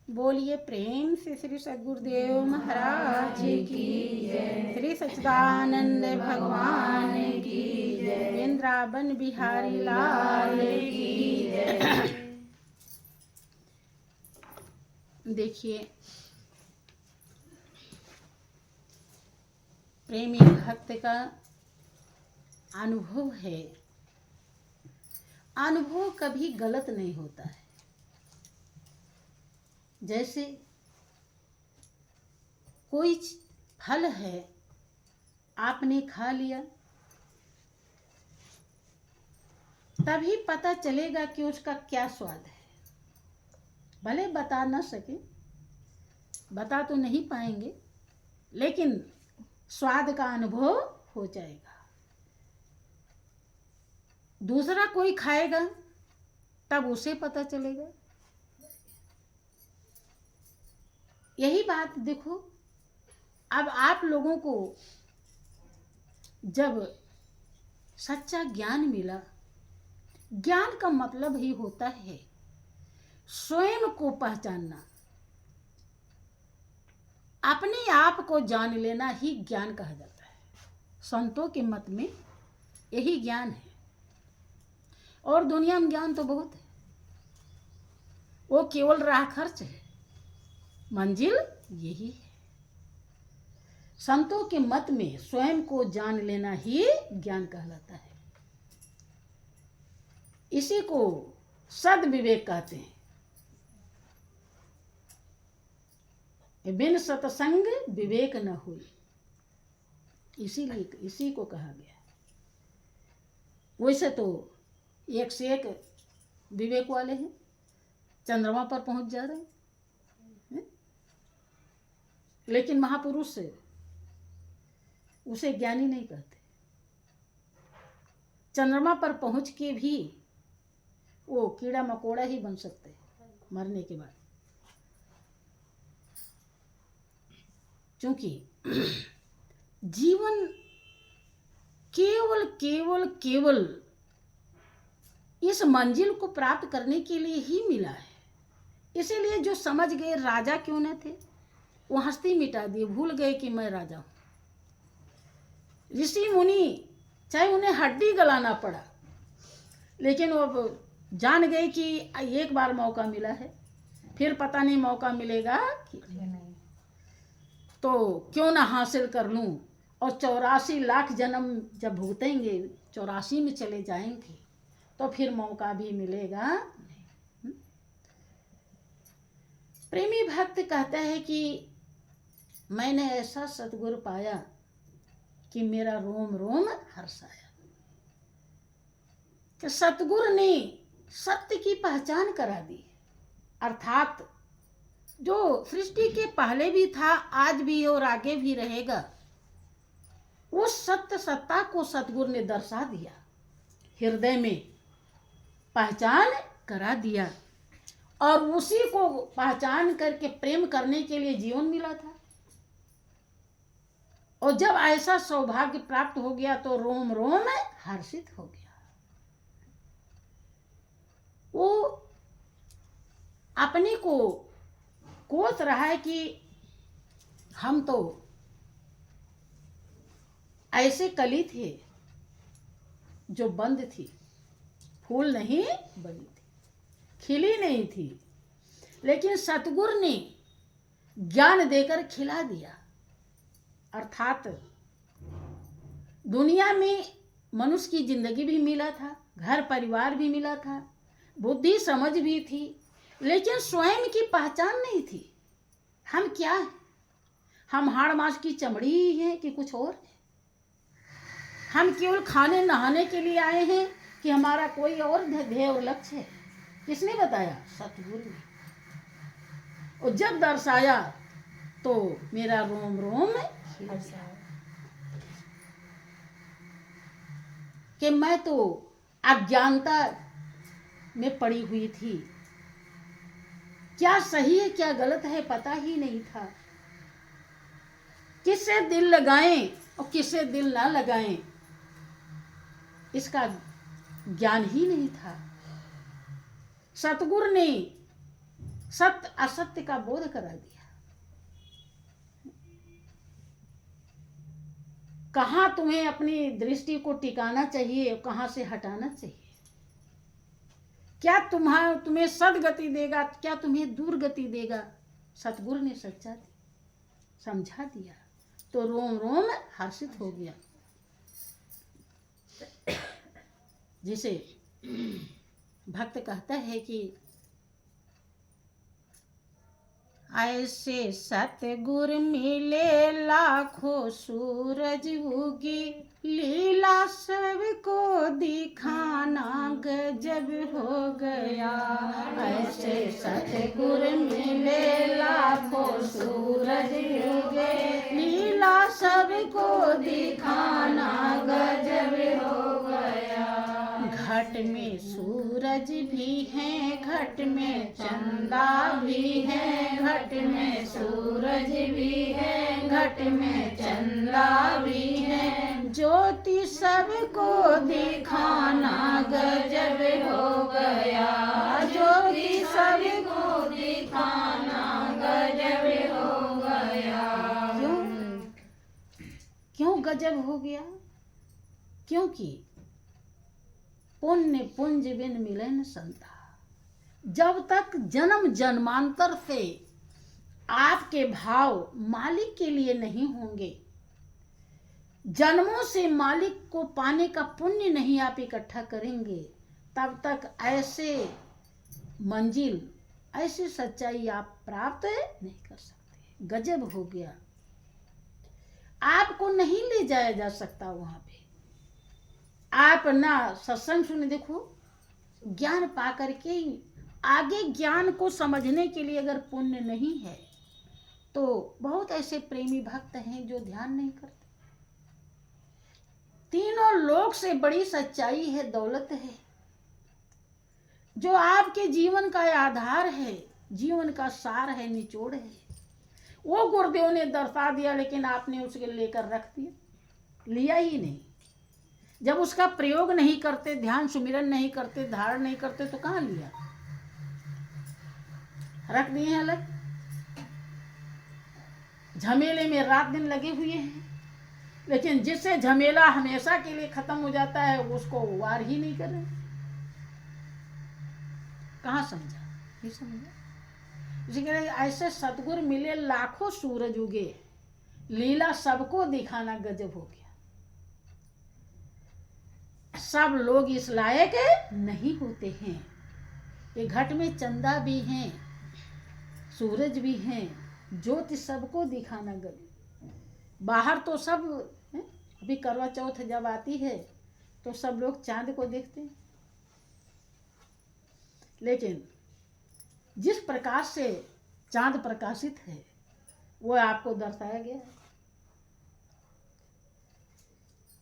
बोलिए प्रेम से श्री सद्गुरुदेव महाराज की जय। श्री सच्चिदानंद भगवान की जय। वृंदावन बिहारी लाल की जय। देखिए, प्रेमी भक्त का अनुभव है। अनुभव कभी गलत नहीं होता है। जैसे कोई फल है, आपने खा लिया, तभी पता चलेगा कि उसका क्या स्वाद है। भले बता ना सके, बता तो नहीं पाएंगे, लेकिन स्वाद का अनुभव हो जाएगा। दूसरा कोई खाएगा तब उसे पता चलेगा। यही बात देखो, अब आप लोगों को जब सच्चा ज्ञान मिला, ज्ञान का मतलब ही होता है स्वयं को पहचानना, अपने आप को जान लेना ही ज्ञान कहा जाता है। संतों के मत में यही ज्ञान है। और दुनिया में ज्ञान तो बहुत है, वो केवल राह खर्च है, मंजिल यही है। संतों के मत में स्वयं को जान लेना ही ज्ञान कहलाता है। इसी को सद्विवेक कहते हैं। बिन सत्संग विवेक न हुई, इसीलिए इसी को कहा गया। वैसे तो एक से एक विवेक वाले हैं, चंद्रमा पर पहुंच जा रहे हैं, लेकिन महापुरुष से उसे ज्ञानी नहीं कहते। चंद्रमा पर पहुंच के भी वो कीड़ा मकोड़ा ही बन सकते हैं मरने के बाद, क्योंकि जीवन केवल केवल केवल इस मंजिल को प्राप्त करने के लिए ही मिला है। इसीलिए जो समझ गए राजा क्यों न थे, वो हस्ती मिटा दिए, भूल गए कि मैं राजा हूं। ऋषि मुनि चाहे उन्हें हड्डी गलाना पड़ा, लेकिन वो जान गए कि एक बार मौका मिला है, फिर पता नहीं मौका मिलेगा कि नहीं, तो क्यों ना हासिल कर लूं। और 84 लाख जन्म जब भुगतेंगे, 84 में चले जाएंगे, तो फिर मौका भी मिलेगा नहीं। प्रेमी भक्त कहता है कि मैंने ऐसा सतगुरु पाया कि मेरा रोम रोम हर्षाया। कि सतगुरु ने सत्य की पहचान करा दी, अर्थात जो सृष्टि के पहले भी था, आज भी और आगे भी रहेगा, उस सत्य सत्ता को सतगुरु ने दर्शा दिया, हृदय में पहचान करा दिया। और उसी को पहचान करके प्रेम करने के लिए जीवन मिला था। और जब ऐसा सौभाग्य प्राप्त हो गया तो रोम रोम हर्षित हो गया। वो अपने को कोस रहा है कि हम तो ऐसे कली थे जो बंद थी, फूल नहीं बनी थी, खिली नहीं थी, लेकिन सतगुरु ने ज्ञान देकर खिला दिया। अर्थात दुनिया में मनुष्य की जिंदगी भी मिला था, घर परिवार भी मिला था, बुद्धि समझ भी थी, लेकिन स्वयं की पहचान नहीं थी। हम क्या है? हम हाड़ मांस की चमड़ी ही हैं कि कुछ और है? हम केवल खाने नहाने के लिए आए हैं कि हमारा कोई और ध्येय और लक्ष्य है? किसने बताया? सतगुरु ने। और जब दर्शाया तो मेरा रोम रोम कि मैं तो अज्ञानता में पड़ी हुई थी, क्या सही है क्या गलत है पता ही नहीं था, किससे दिल लगाएं और किससे दिल ना लगाएं इसका ज्ञान ही नहीं था। सतगुरु ने सत्य असत्य का बोध करा दिया। कहाँ तुम्हें अपनी दृष्टि को टिकाना चाहिए, कहाँ से हटाना चाहिए, क्या तुम्हें सदगति देगा, क्या तुम्हें दुर्गति देगा। सतगुरु ने सच्चा समझा दिया तो रोम रोम हर्षित हो गया। जिसे भक्त कहता है कि ऐसे सतगुरु मिले लाखों सूरज उगी, लीला सबको दिखाना गजब हो गया। ऐसे सतगुरु मिले लाखों सूरज उगे, लीला सबको दिखाना गजब हो गया। घट में सूरज भी है, घट में चंदा भी है, घट में सूरज भी है, घट में चंदा भी है, ज्योति सबको दिखाना गजब हो गया। ज्योति सबको दिखाना गजब हो गया। क्यों गजब हो गया? क्योंकि पुण्य पुंज बिन मिलन संता। जब तक जन्म जन्मांतर से आपके भाव मालिक के लिए नहीं होंगे, जन्मों से मालिक को पाने का पुण्य नहीं आप इकट्ठा करेंगे, तब तक ऐसे मंजिल, ऐसी सच्चाई आप प्राप्त नहीं कर सकते। गजब हो गया। आपको नहीं ले जाया जा सकता वहां पे। आप ना सत्संग सुने, देखो ज्ञान पा करके आगे ज्ञान को समझने के लिए अगर पुण्य नहीं है तो बहुत ऐसे प्रेमी भक्त हैं जो ध्यान नहीं करते। तीनों लोक से बड़ी सच्चाई है, दौलत है, जो आपके जीवन का आधार है, जीवन का सार है, निचोड़ है, वो गुरुदेव ने दर्शा दिया, लेकिन आपने उसके लेकर रख दिया, लिया ही नहीं। जब उसका प्रयोग नहीं करते, ध्यान सुमिरन नहीं करते, धारण नहीं करते, तो कहाँ लिया? रख दिए अलग। झमेले में रात दिन लगे हुए हैं, लेकिन जिससे झमेला हमेशा के लिए खत्म हो जाता है उसको वार ही नहीं कर रहे। कहाँ समझा? नहीं समझा। इसी तरह ऐसे सतगुरु मिले लाखों सूरज उगे, लीला सबको दिखाना गजब हो गया। सब लोग इस लायक नहीं होते हैं। ये घट में चंदा भी हैं, सूरज भी हैं, ज्योति सबको दिखाना गजब। बाहर तो सब अभी करवा चौथ जब आती है तो सब लोग चांद को देखते हैं, लेकिन जिस प्रकाश से चांद प्रकाशित है वो आपको दर्शाया गया है।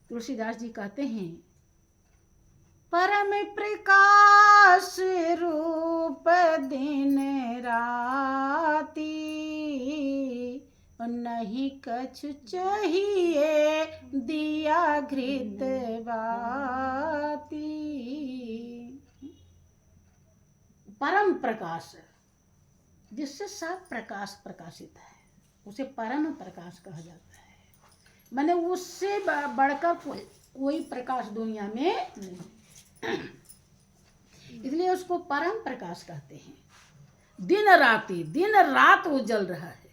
तुलसीदास जी कहते हैं, परम प्रकाश रूप दिन राती, नहीं कछु चाहिए दिया घृत बाती। परम प्रकाश, जिससे सब प्रकाश प्रकाशित है, उसे परम प्रकाश कहा जाता है। माने उससे बढ़कर कोई प्रकाश दुनिया में नहीं, इसलिए उसको परम प्रकाश कहते हैं। दिन राती, दिन रात वो जल रहा है,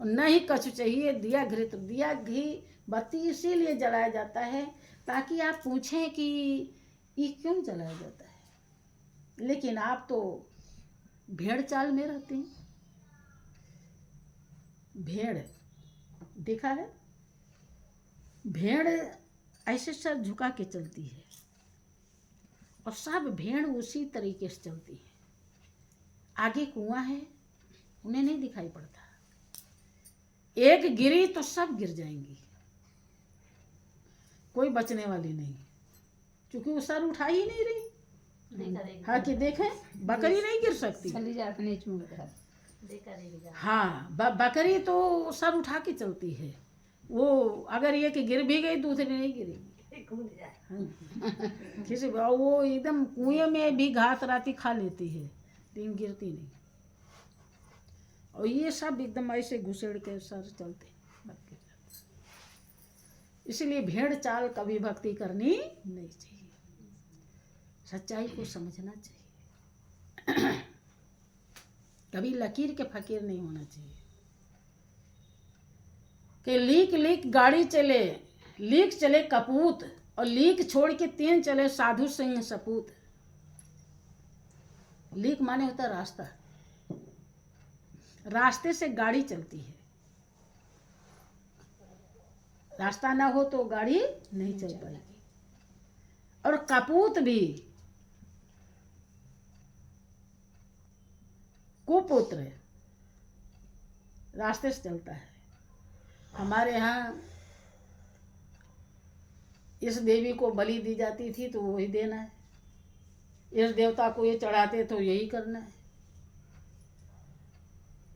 और नहीं कछु चाहिए दिया घृत। दिया घी बत्ती इसीलिए जलाया जाता है ताकि आप पूछें कि ये क्यों जलाया जाता है, लेकिन आप तो भेड़ चाल में रहते हैं। भेड़ देखा है, भेड़ ऐसे सर झुका के चलती है और सब भेड़ उसी तरीके से चलती है। आगे कुआं है, उन्हें नहीं दिखाई पड़ता, एक गिरी तो सब गिर जाएंगी, कोई बचने वाली नहीं, क्योंकि वो सर उठा ही नहीं रही। हाँ कि देखें, बकरी नहीं गिर सकती, हाँ बकरी तो सर उठा के चलती है, वो अगर ये कि गिर भी गई दूसरी नहीं गिरेगी। किसी वो एकदम कुएं में भी घास राती खा लेती है, रिंग गिरती नहीं। और ये सब एकदम ऐसे घुसेड़ के सर चलते भक्ति करते। इसलिए भेड़ चाल कभी भक्ति करनी नहीं चाहिए, सच्चाई को समझना चाहिए। कभी लकीर के फकीर नहीं होना चाहिए कि लीक लीक गाड़ी चले, लीक चले कपूत, और लीक छोड़ के 3 चले साधु सिंह सपूत। लीक माने होता है रास्ता, रास्ते से गाड़ी चलती है, रास्ता ना हो तो गाड़ी नहीं चल पाएगी। और कपूत भी कुपुत्र है, रास्ते से चलता है। हमारे यहाँ इस देवी को बलि दी जाती थी तो वही देना है, इस देवता को ये चढ़ाते तो यही करना है।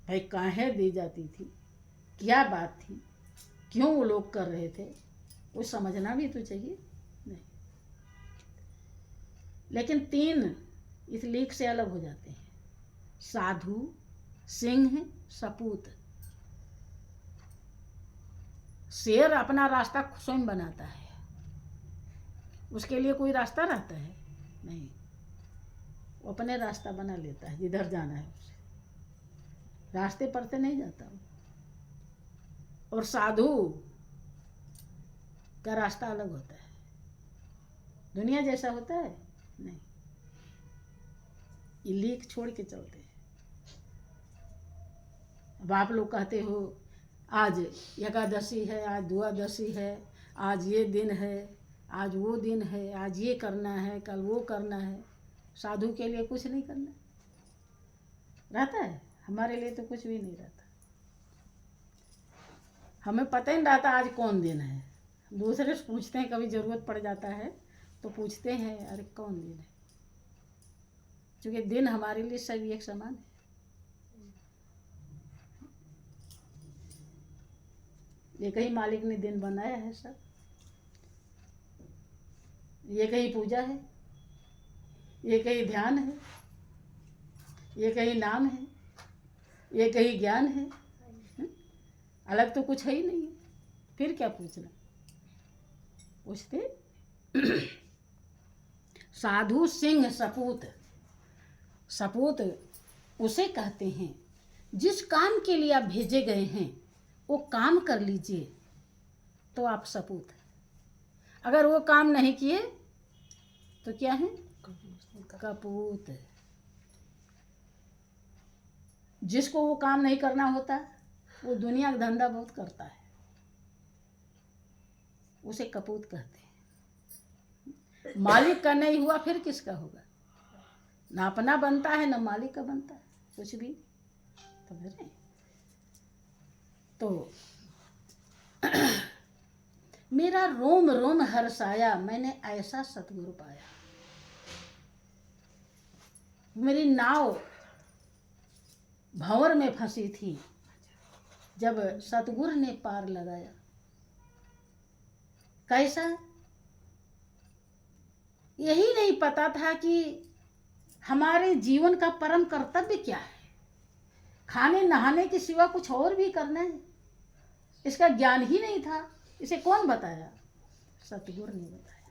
भाई काहे दी जाती थी, क्या बात थी, क्यों वो लोग कर रहे थे, वो समझना भी तो चाहिए। नहीं, लेकिन 3 इस लीक से अलग हो जाते हैं, साधु सिंह सपूत। शेर अपना रास्ता स्वयं बनाता है, उसके लिए कोई रास्ता रहता है नहीं, वो अपने रास्ता बना लेता है, जिधर जाना है उसे, रास्ते पर से नहीं जाता वो। और साधु का रास्ता अलग होता है, दुनिया जैसा होता है नहीं, ये लीक छोड़ के चलते हैं। अब आप लोग कहते हो आज एकादशी है, आज द्वादशी है, आज ये दिन है, आज वो दिन है, आज ये करना है, कल वो करना है। साधु के लिए कुछ नहीं करना रहता है, हमारे लिए तो कुछ भी नहीं रहता। हमें पता ही नहीं रहता आज कौन दिन है। दूसरे से पूछते हैं, कभी ज़रूरत पड़ जाता है तो पूछते हैं अरे कौन दिन है, क्योंकि दिन हमारे लिए सभी एक समान है। एक ही मालिक ने दिन बनाया है सब, एक ही पूजा है, एक ही ध्यान है, एक ही नाम है, एक ही ज्ञान है, अलग तो कुछ है ही नहीं है। फिर क्या पूछना, पूछते। साधु सिंह सपूत, सपूत उसे कहते हैं जिस काम के लिए आप भेजे गए हैं वो काम कर लीजिए तो आप सपूत हैं। अगर वो काम नहीं किए तो क्या है, कपूत। जिसको वो काम नहीं करना होता वो दुनिया का धंधा बहुत करता है, उसे कपूत कहते हैं। मालिक का नहीं हुआ फिर किसका होगा, ना अपना बनता है ना मालिक का बनता है कुछ भी। तो मेरा रोम रोम हर्षाया, मैंने ऐसा सतगुरु पाया। मेरी नाव भंवर में फंसी थी, जब सतगुरु ने पार लगाया। कैसा, यही नहीं पता था कि हमारे जीवन का परम कर्तव्य क्या है, खाने नहाने के सिवा कुछ और भी करना है, इसका ज्ञान ही नहीं था। इसे कौन बताया, सतगुरु ने बताया।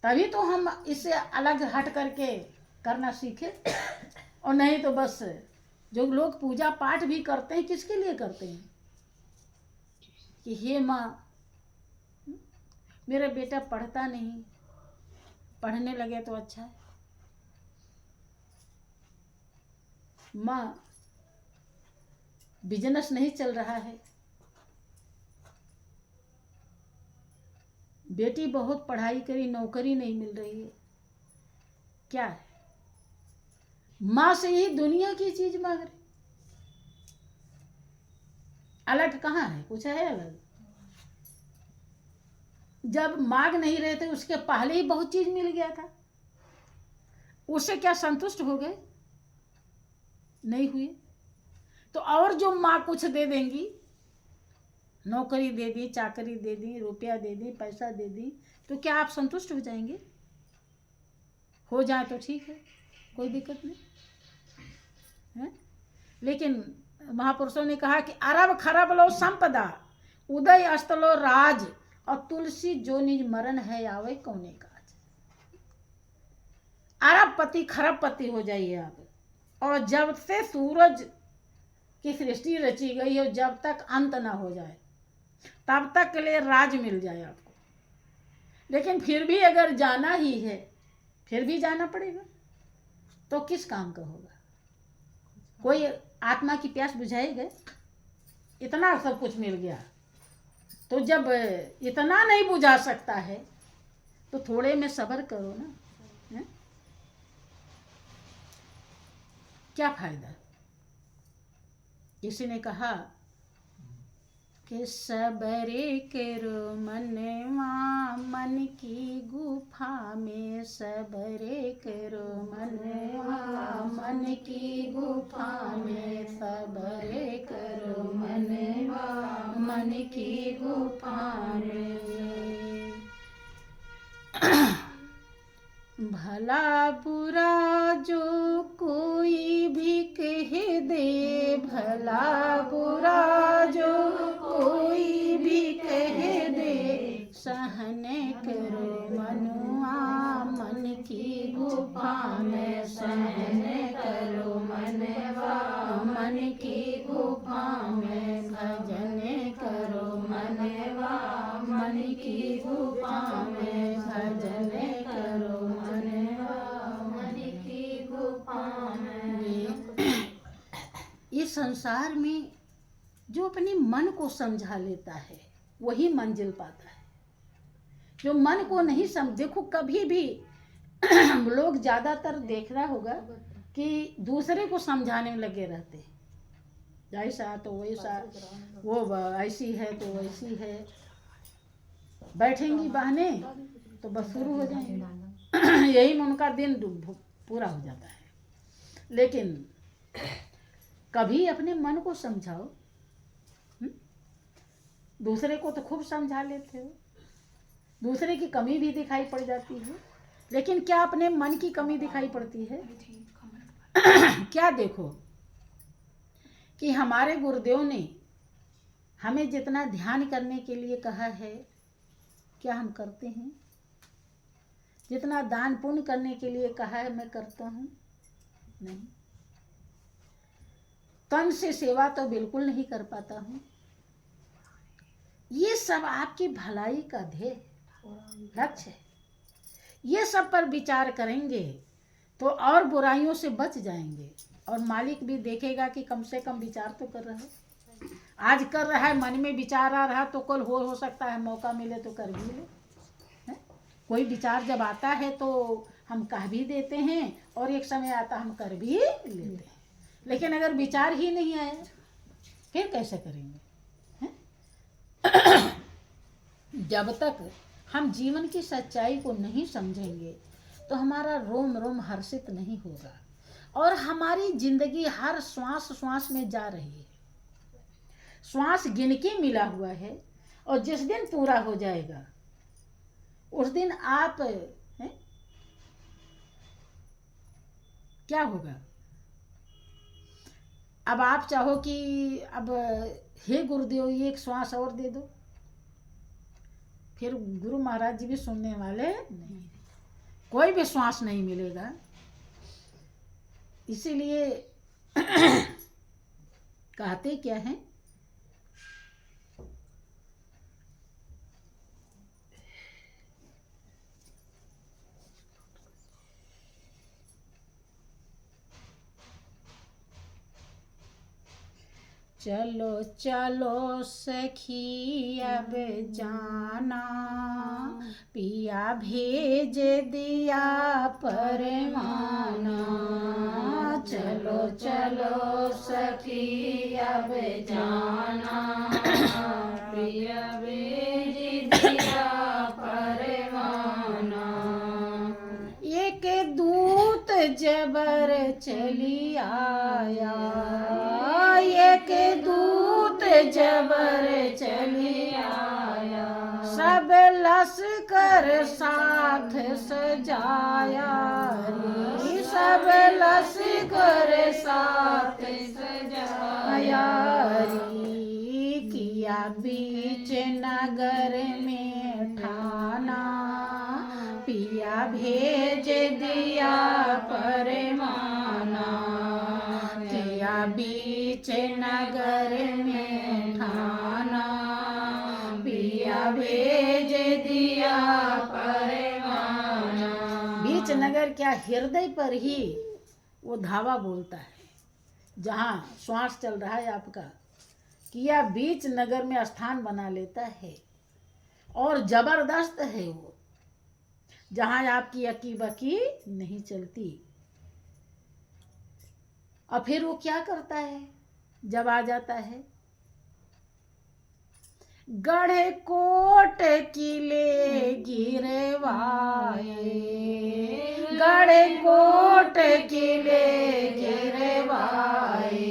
तभी तो हम इससे अलग हट करके करना सीखे, और नहीं तो बस जो लोग पूजा पाठ भी करते हैं किसके लिए करते हैं कि हे माँ मेरा बेटा पढ़ता नहीं, पढ़ने लगे तो अच्छा है। माँ बिजनेस नहीं चल रहा है, बेटी बहुत पढ़ाई करी नौकरी नहीं मिल रही है। क्या है, माँ से ही दुनिया की चीज मांग रही। अलग कहाँ है, कुछ है अलग। जब मांग नहीं रहे थे उसके पहले ही बहुत चीज मिल गया था, उससे क्या संतुष्ट हो गए, नहीं हुए। तो और जो माँ कुछ दे देंगी, नौकरी दे दी, चाकरी दे दी, रुपया दे दी, पैसा दे दी, तो क्या आप संतुष्ट हो जाएंगे? हो जाए तो ठीक है, कोई दिक्कत नहीं है। लेकिन महापुरुषों ने कहा कि अरब खरब लो संपदा, उदय अस्त लो राज, और तुलसी जो निज मरण है आवे कौने काज। अरबपति खरबपति हो जाइए आप, और जब से सूरज की सृष्टि रची गई है जब तक अंत ना हो जाए तब तक के लिए राज मिल जाए आपको। लेकिन फिर भी अगर जाना ही है, फिर भी जाना पड़ेगा, तो किस काम का होगा? कोई आत्मा की प्यास बुझाएगा? इतना सब कुछ मिल गया, तो जब इतना नहीं बुझा सकता है तो थोड़े में सब्र करो ना, है? क्या फायदा? किसी ने कहा कि सबरे करो मनवा मन की गुफा में, सबरे करो मनवा मन की गुफा में, सबरे करो मनवा मन की गुफा में। भला बुरा जो कोई भी कह दे, भला बुरा जो कोई भी कह दे, सहन करो मनुआ मन की गुफा में, सहन करो मनवा मन की गुफा में, भजन करो मनवा मन की गुफा में, भजन करो इस संसार में जो अपने मन को समझा लेता है वही मंजिल पाता है। जो मन को नहीं समझ, देखो कभी भी लोग ज्यादातर देखना होगा कि दूसरे को समझाने में लगे रहते हैं, ऐसा तो वैसा, वो ऐसी है तो वैसी है, बैठेंगी बहने तो बस शुरू हो जाएंगे यही में उनका दिन पूरा हो जाता है। लेकिन कभी अपने मन को समझाओ। दूसरे को तो खूब समझा लेते हो, दूसरे की कमी भी दिखाई पड़ जाती है, लेकिन क्या अपने मन की कमी दिखाई पड़ती है? क्या देखो कि हमारे गुरुदेव ने हमें जितना ध्यान करने के लिए कहा है, क्या हम करते हैं? जितना दान पुण्य करने के लिए कहा है मैं करता हूँ? नहीं। तन से सेवा तो बिल्कुल नहीं कर पाता हूँ। ये सब आपकी भलाई का ध्येय लक्ष्य है। ये सब पर विचार करेंगे तो और बुराइयों से बच जाएंगे, और मालिक भी देखेगा कि कम से कम विचार तो कर रहा है। आज कर रहा है, मन में विचार आ रहा, तो कल हो सकता है मौका मिले तो कर भी ले। कोई विचार जब आता है तो हम कह भी देते हैं, और एक समय आता हम कर भी लेते हैं। लेकिन अगर विचार ही नहीं आया फिर कैसे करेंगे? जब तक हम जीवन की सच्चाई को नहीं समझेंगे तो हमारा रोम रोम हर्षित नहीं होगा, और हमारी जिंदगी हर श्वास श्वास में जा रही है। श्वास गिन के मिला हुआ है, और जिस दिन पूरा हो जाएगा उस दिन आप क्या होगा? अब आप चाहो कि अब हे गुरुदेव ये एक श्वास और दे दो, फिर गुरु महाराज जी भी सुनने वाले नहीं, कोई भी श्वास नहीं मिलेगा। इसीलिए कहते क्या है, चलो चलो सखी अब जाना, पिया भेज दिया परवाना। चलो चलो सखी अब जाना, पिया भेज दिया परवाना। एक दूत जबर चली आया, एक दूत जबर चली आया, सब लश्कर साथ सजाया रे, सब लश्कर साथ सजायारी किया बीच नगर में ठाना पिया भेज दिया परमाना किया बीच नगर में ठाना पिया भेज दिया परमाना। बीच नगर क्या हृदय पर ही वो धावा बोलता है, जहाँ श्वास चल रहा है आपका, किया बीच नगर में स्थान बना लेता है और जबरदस्त है वो, जहाँ आपकी अकी बकी नहीं चलती। और फिर वो क्या करता है जब आ जाता है, गढ़ कोट किले गिरवाए, गढ़ कोट किले गिरवाए,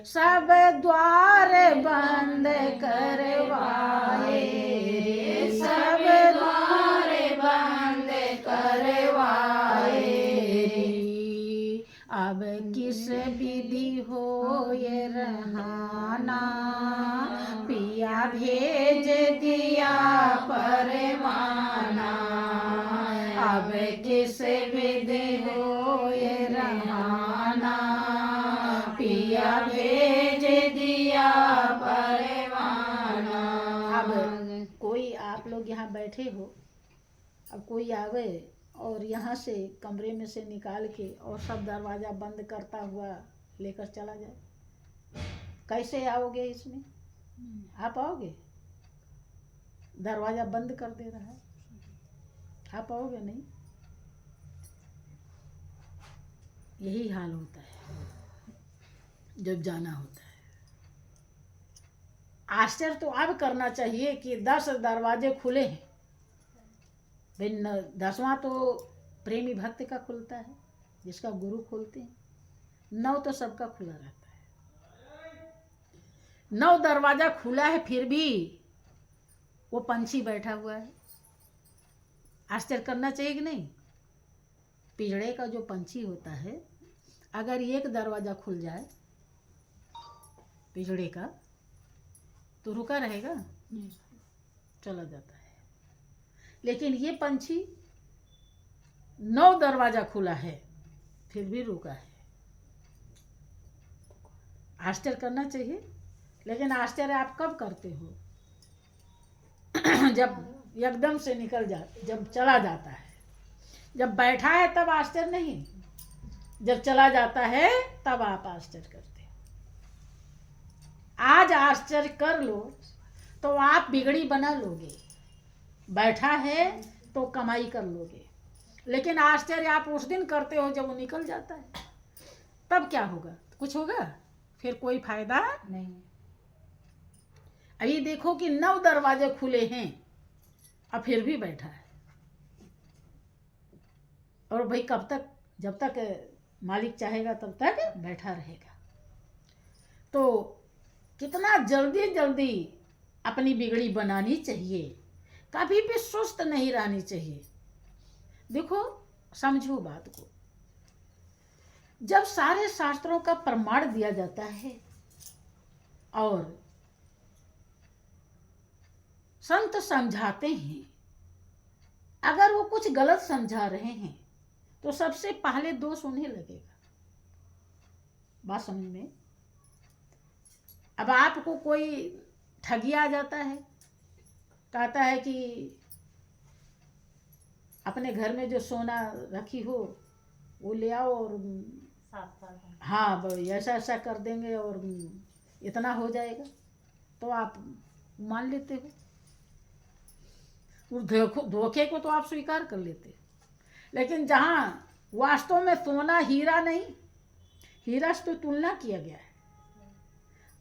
सब द्वार बंद करवाए, सब द्वार बंद करवाए। अब किस विधि हो ये रहाना पिया भेज दिया परमाना। अब किस विधि हो ये रहाना पिया भेज दिया परमाना। अब कोई आप लोग यहाँ बैठे हो, अब कोई आवे और यहाँ से कमरे में से निकाल के और सब दरवाज़ा बंद करता हुआ लेकर चला जाए, कैसे आओगे इसमें? आप आओगे? दरवाज़ा बंद कर दे रहा है, आप आओगे नहीं? यही हाल होता है जब जाना होता है। आश्चर्य तो अब करना चाहिए कि 10 दरवाजे खुले हैं, भिन्न 10वां तो प्रेमी भक्त का खुलता है, जिसका गुरु खोलते हैं, 9 तो सबका खुला रहता है। 9 दरवाजा खुला है, फिर भी वो पंछी बैठा हुआ है। आश्चर्य करना चाहिए कि नहीं? पिंजड़े का जो पंछी होता है, अगर एक दरवाजा खुल जाए पिंजड़े का, तो रुका रहेगा? चला जाता है। लेकिन ये पंछी 9 दरवाजा खुला है, फिर भी रुका है। आश्चर्य करना चाहिए, लेकिन आश्चर्य आप कब करते हो? जब एकदम से निकल जब चला जाता है। जब बैठा है तब आश्चर्य नहीं, जब चला जाता है तब आप आश्चर्य करते हो। आज आश्चर्य कर लो तो आप बिगड़ी बना लोगे, बैठा है तो कमाई कर लोगे। लेकिन आश्चर्य आप उस दिन करते हो जब वो निकल जाता है, तब क्या होगा? कुछ होगा? फिर कोई फायदा नहीं। अभी देखो कि 9 दरवाजे खुले हैं और फिर भी बैठा है। और भाई कब तक? जब तक मालिक चाहेगा तब तक बैठा रहेगा। तो कितना जल्दी जल्दी अपनी बिगड़ी बनानी चाहिए, कभी भी सुस्त नहीं रहनी चाहिए। देखो, समझो बात को, जब सारे शास्त्रों का प्रमाण दिया जाता है और संत समझाते हैं, अगर वो कुछ गलत समझा रहे हैं तो सबसे पहले दोष उन्हें लगेगा। बात समझ में? अब आपको कोई ठगिया जाता है, कहता है कि अपने घर में जो सोना रखी हो वो ले आओ और हाँ ऐसा ऐसा कर देंगे और इतना हो जाएगा, तो आप मान लेते हो। धोखे को तो आप स्वीकार कर लेते। लेकिन जहाँ वास्तव में सोना हीरा नहीं, हीरा से तो तुलना किया गया है,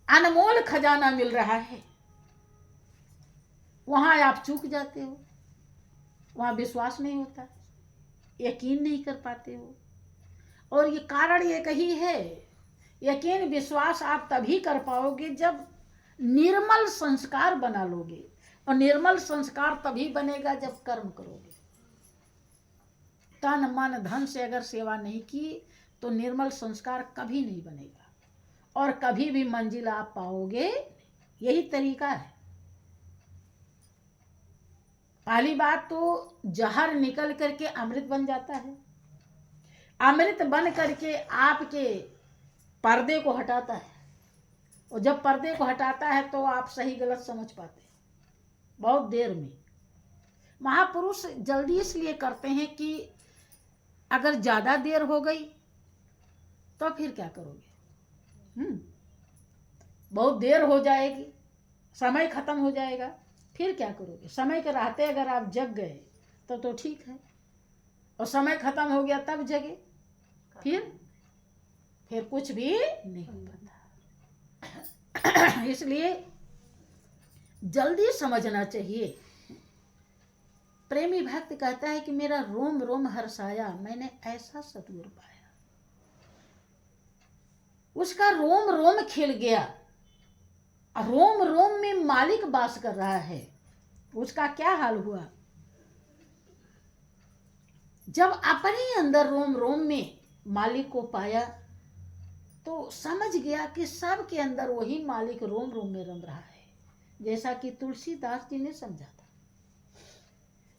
अनमोल खजाना मिल रहा है, वहाँ आप चूक जाते हो, वहाँ विश्वास नहीं होता, यकीन नहीं कर पाते हो। और ये कारण एक ही है, यकीन विश्वास आप तभी कर पाओगे जब निर्मल संस्कार बना लोगे, और निर्मल संस्कार तभी बनेगा जब कर्म करोगे। तन मन धन से अगर सेवा नहीं की तो निर्मल संस्कार कभी नहीं बनेगा और कभी भी मंजिल आप पाओगे। यही तरीका है। पहली बात तो जहर निकल करके अमृत बन जाता है, अमृत बन करके आपके पर्दे को हटाता है, और जब पर्दे को हटाता है तो आप सही गलत समझ पाते हैं बहुत देर में। महापुरुष जल्दी इसलिए करते हैं कि अगर ज्यादा देर हो गई तो फिर क्या करोगे? बहुत देर हो जाएगी, समय खत्म हो जाएगा, फिर क्या करोगे? समय के रहते अगर आप जग गए तो ठीक है, और समय खत्म हो गया तब जगे, फिर कुछ भी नहीं हो पाता। इसलिए जल्दी समझना चाहिए। प्रेमी भक्त कहता है कि मेरा रोम रोम हर्षाया, मैंने ऐसा सतगुरु पाया। उसका रोम रोम खिल गया, रोम रोम में मालिक वास कर रहा है। उसका क्या हाल हुआ? जब अपने अंदर रोम रोम में मालिक को पाया तो समझ गया कि सबके अंदर वही मालिक रोम रोम में रम रहा है। जैसा कि तुलसीदास जी ने समझा था,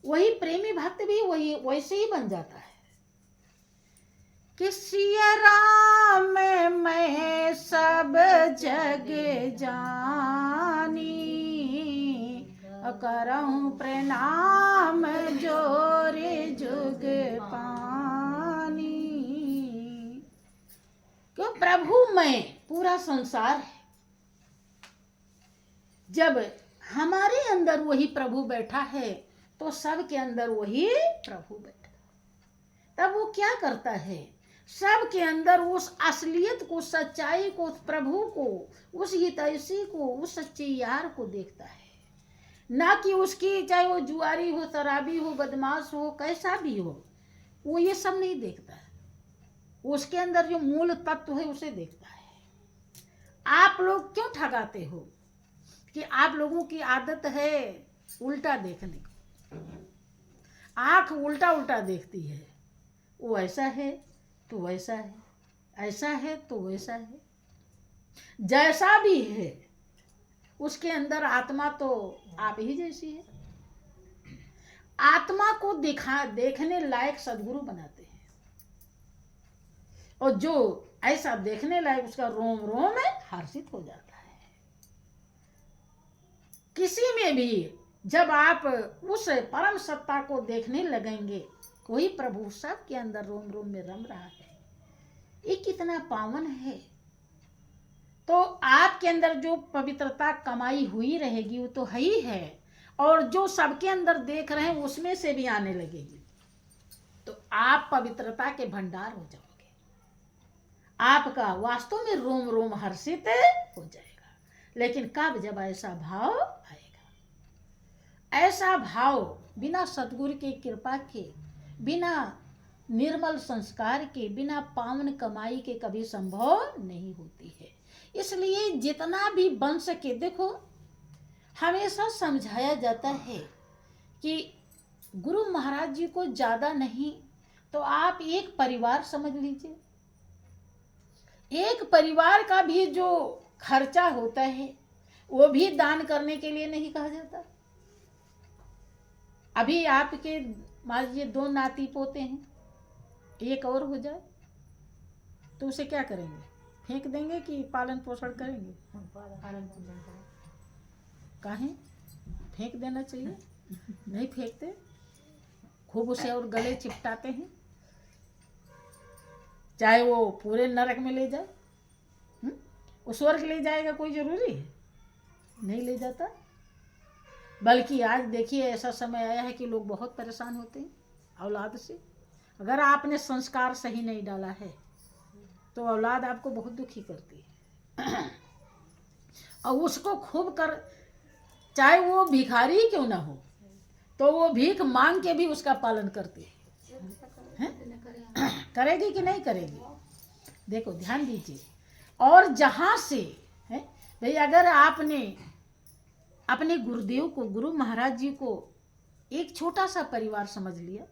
वही प्रेमी भक्त भी वही वैसे ही बन जाता है कि सिया राम मैं सब जग जानी, करऊं प्रणाम जोरे जुग पानी। क्यों? प्रभु मैं पूरा संसार है। जब हमारे अंदर वही प्रभु बैठा है तो सबके अंदर वही प्रभु बैठा। तब वो क्या करता है? सबके अंदर उस असलियत को, सच्चाई को, उस प्रभु को, उस हितैषी को, उस सच्चे यार को देखता है। ना कि उसकी, चाहे वो जुआरी हो, शराबी हो, बदमाश हो, कैसा भी हो, वो ये सब नहीं देखता है। उसके अंदर जो मूल तत्व है उसे देखता है। आप लोग क्यों ठगाते हो कि आप लोगों की आदत है उल्टा देखने को, आंख उल्टा उल्टा देखती है। वो ऐसा है तो वैसा है, ऐसा है तो वैसा है। जैसा भी है उसके अंदर आत्मा तो आप ही जैसी है। आत्मा को देखने लायक सद्गुरु बनाते हैं, और जो ऐसा देखने लायक उसका रोम रोम हर्षित हो जाता है। किसी में भी जब आप उस परम सत्ता को देखने लगेंगे, कोई प्रभु सबके अंदर रोम रोम में रम रहा है, ये कितना पावन है, तो आपके अंदर जो पवित्रता कमाई हुई रहेगी वो तो है ही है, और जो सबके अंदर देख रहे हैं उसमें से भी आने लगेगी, तो आप पवित्रता के भंडार हो जाओगे। आपका वास्तव में रोम रोम हर्षित हो जाएगा। लेकिन कब? जब ऐसा भाव आएगा। ऐसा भाव बिना सद्गुरु की कृपा के, बिना निर्मल संस्कार के, बिना पावन कमाई के कभी संभव नहीं होती है। इसलिए जितना भी बन सके, देखो हमेशा समझाया जाता है कि गुरु महाराज जी को ज्यादा नहीं तो आप एक परिवार समझ लीजिए। एक परिवार का भी जो खर्चा होता है वो भी दान करने के लिए नहीं कहा जाता। अभी आपके मान लीजिए 2 नाती पोते हैं, एक और हो जाए तो उसे क्या करेंगे? फेंक देंगे कि पालन पोषण करेंगे? काहे? फेंक देना चाहिए। नहीं फेंकते, खूब उसे और गले चिपटाते हैं, चाहे वो पूरे नरक में ले जाए। वो स्वर्ग ले जाएगा कोई जरूरी है? नहीं ले जाता। बल्कि आज देखिए ऐसा समय आया है कि लोग बहुत परेशान होते हैं औलाद से। अगर आपने संस्कार सही नहीं डाला है तो औलाद आपको बहुत दुखी करती है, और उसको खूब कर, चाहे वो भिखारी क्यों ना हो तो वो भीख मांग के भी उसका पालन करती है। करेगी कि नहीं करेगी? देखो ध्यान दीजिए। और जहां से है भाई, अगर आपने अपने गुरुदेव को, गुरु महाराज जी को एक छोटा सा परिवार समझ लिया,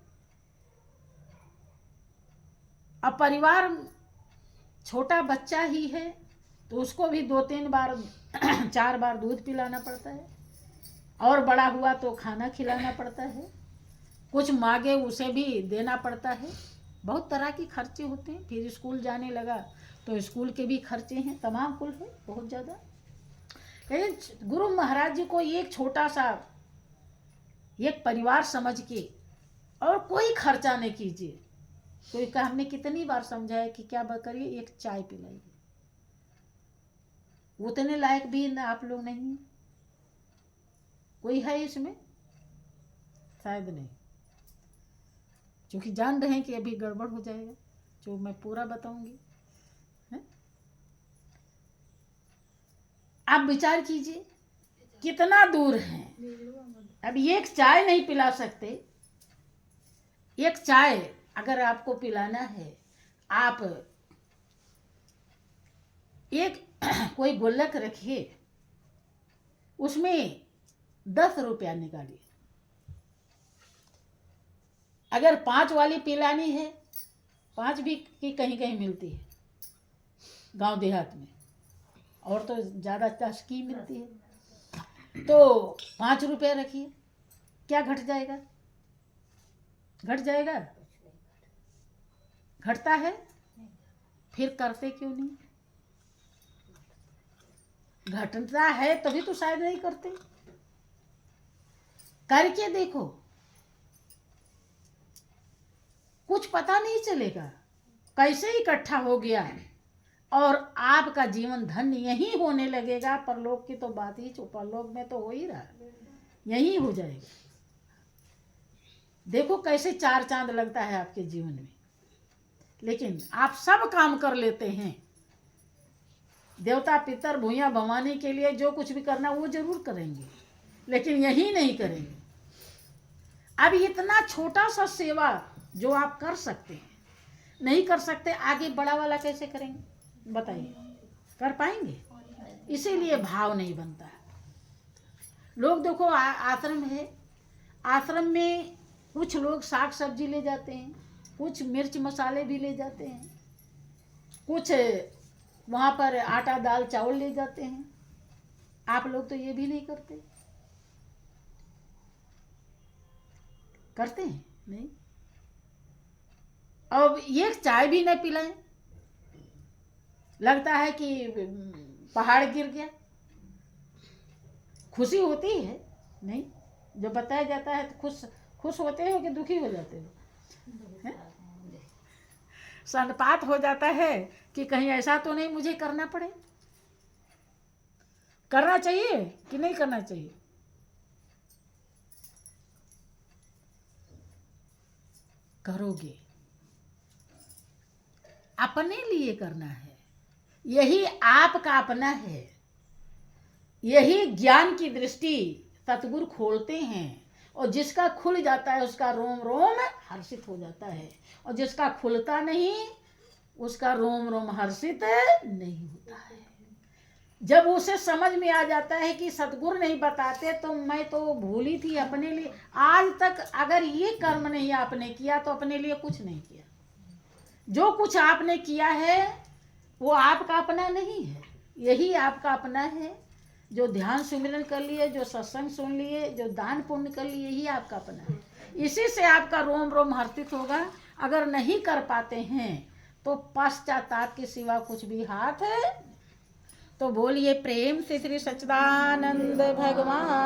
अब परिवार छोटा बच्चा ही है तो उसको भी 2-3 बार 4 बार दूध पिलाना पड़ता है, और बड़ा हुआ तो खाना खिलाना पड़ता है, कुछ मांगे उसे भी देना पड़ता है। बहुत तरह के खर्चे होते हैं। फिर स्कूल जाने लगा तो स्कूल के भी खर्चे हैं, तमाम कुल है बहुत ज़्यादा। लेकिन गुरु महाराज जी को एक छोटा सा एक परिवार समझ के और कोई खर्चा नहीं कीजिए। कोई का हमने कितनी बार समझाया कि क्या करिए, एक चाय पिलाइए, उतने लायक भी आप लोग नहीं हैं। कोई है इसमें? शायद नहीं, क्योंकि जान रहे हैं कि अभी गड़बड़ हो जाएगा जो मैं पूरा बताऊंगी। आप विचार कीजिए कितना दूर है। अब एक चाय नहीं पिला सकते। एक चाय अगर आपको पिलाना है, आप एक कोई गुल्लक रखिए, उसमें 10 रुपया निकालिए। अगर 5 वाली पिलानी है, 5 भी की कहीं कहीं मिलती है गांव देहात में, और तो ज़्यादा 10 की मिलती है, तो 5 रुपये रखिए। क्या घट जाएगा? घट जाएगा? घटता है? फिर करते क्यों नहीं? घटता है तभी तो शायद नहीं करते। करके देखो, कुछ पता नहीं चलेगा कैसे इकट्ठा हो गया, और आपका जीवन धन्य यही होने लगेगा। परलोक की तो बात ही, परलोक में तो हो ही रहा, यही हो जाएगा। देखो कैसे 4 चांद लगता है आपके जीवन में। लेकिन आप सब काम कर लेते हैं, देवता पितर भूया भवानी के लिए जो कुछ भी करना वो जरूर करेंगे, लेकिन यही नहीं करेंगे। अब इतना छोटा सा सेवा जो आप कर सकते हैं, नहीं कर सकते, आगे बड़ा वाला कैसे करेंगे? बताइए, कर पाएंगे? इसीलिए भाव नहीं बनता है। लोग देखो आश्रम है, आश्रम में कुछ लोग साग सब्जी ले जाते हैं, कुछ मिर्च मसाले भी ले जाते हैं, कुछ वहाँ पर आटा दाल चावल ले जाते हैं। आप लोग तो ये भी नहीं करते। करते हैं? नहीं। अब एक चाय भी नहीं पिलाएं, लगता है कि पहाड़ गिर गया। खुशी होती है? नहीं। जो बताया जाता है तो खुश होते हो कि दुखी हो जाते हो? संपात हो जाता है कि कहीं ऐसा तो नहीं मुझे करना पड़े। करना चाहिए कि नहीं करना चाहिए? करोगे, अपने लिए करना है, यही आपका अपना है। यही ज्ञान की दृष्टि सतगुरु खोलते हैं, और जिसका खुल जाता है उसका रोम रोम हर्षित हो जाता है, और जिसका खुलता नहीं उसका रोम रोम हर्षित नहीं होता है। जब उसे समझ में आ जाता है कि सतगुरु नहीं बताते तो मैं तो भूली थी अपने लिए, आज तक अगर ये कर्म नहीं आपने किया तो अपने लिए कुछ नहीं किया। जो कुछ आपने किया है वो आपका अपना नहीं है, यही आपका अपना है। जो ध्यान सुमिरन कर लिए, जो सत्संग सुन लिए, जो दान पुण्य कर लिए, यही आपका अपना है। इसी से आपका रोम रोम हर्षित होगा। अगर नहीं कर पाते हैं तो पश्चाताप के सिवा कुछ भी हाथ है। तो बोलिए प्रेम से श्री सच्चिदानंद भगवान।